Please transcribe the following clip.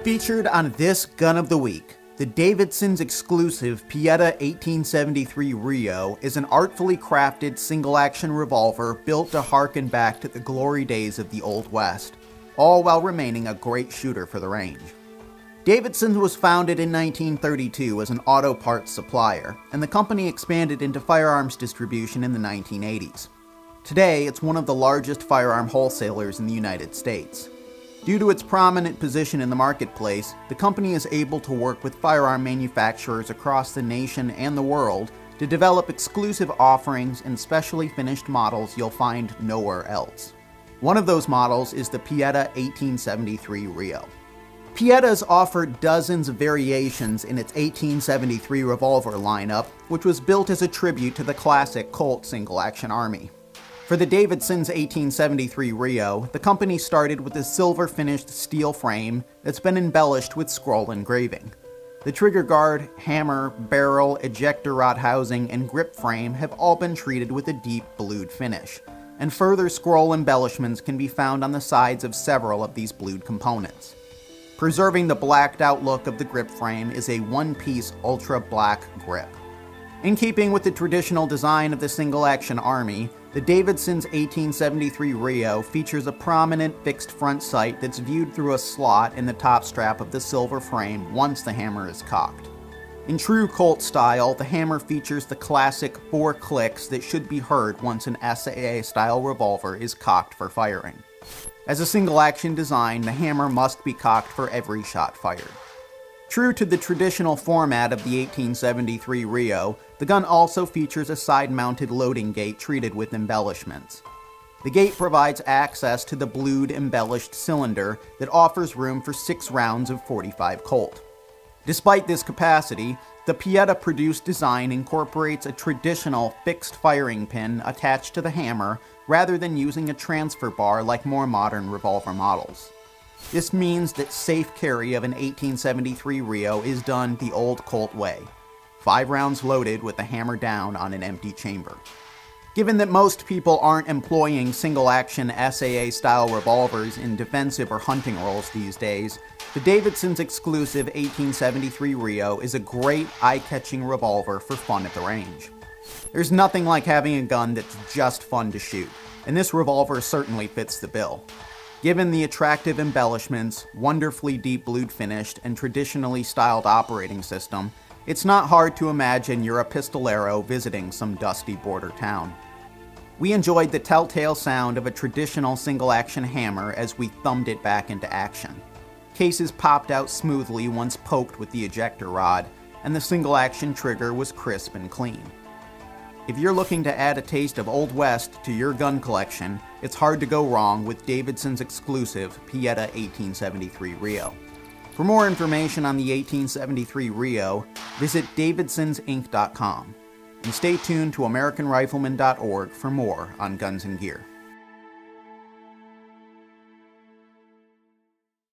Featured on this Gun of the Week, the Davidson's exclusive Pietta 1873 RIO is an artfully crafted single-action revolver built to harken back to the glory days of the Old West, all while remaining a great shooter for the range. Davidson was founded in 1932 as an auto parts supplier, and the company expanded into firearms distribution in the 1980s. Today, it's one of the largest firearm wholesalers in the United States. Due to its prominent position in the marketplace, the company is able to work with firearm manufacturers across the nation and the world to develop exclusive offerings and specially finished models you'll find nowhere else. One of those models is the Pietta 1873 RIO. Pietta's offered dozens of variations in its 1873 revolver lineup, which was built as a tribute to the classic Colt Single Action Army. For the Davidson's 1873 RIO, the company started with a silver-finished steel frame that's been embellished with scroll engraving. The trigger guard, hammer, barrel, ejector-rod housing, and grip frame have all been treated with a deep blued finish, and further scroll embellishments can be found on the sides of several of these blued components. Preserving the blacked-out look of the grip frame is a one-piece ultra-black grip. In keeping with the traditional design of the Single Action Army, the Davidson's 1873 RIO features a prominent fixed front sight that's viewed through a slot in the top strap of the silver frame once the hammer is cocked. In true Colt style, the hammer features the classic 4 clicks that should be heard once an SAA-style revolver is cocked for firing. As a single-action design, the hammer must be cocked for every shot fired. True to the traditional format of the 1873 RIO, the gun also features a side-mounted loading gate treated with embellishments. The gate provides access to the blued embellished cylinder that offers room for 6 rounds of .45 Colt. Despite this capacity, the Pietta-produced design incorporates a traditional fixed firing pin attached to the hammer rather than using a transfer bar like more modern revolver models. This means that safe carry of an 1873 RIO is done the old Colt way, 5 rounds loaded with the hammer down on an empty chamber. Given that most people aren't employing single-action SAA-style revolvers in defensive or hunting roles these days, the Davidson's exclusive 1873 RIO is a great eye-catching revolver for fun at the range. There's nothing like having a gun that's just fun to shoot, and this revolver certainly fits the bill. Given the attractive embellishments, wonderfully deep blued finished, and traditionally styled operating system, it's not hard to imagine you're a pistolero visiting some dusty border town. We enjoyed the telltale sound of a traditional single-action hammer as we thumbed it back into action. Cases popped out smoothly once poked with the ejector-rod, and the single-action trigger was crisp and clean. If you're looking to add a taste of Old West to your gun collection, it's hard to go wrong with Davidson's exclusive Pietta 1873 RIO. For more information on the 1873 RIO, visit davidsonsinc.com, and stay tuned to AmericanRifleman.org for more on guns and gear.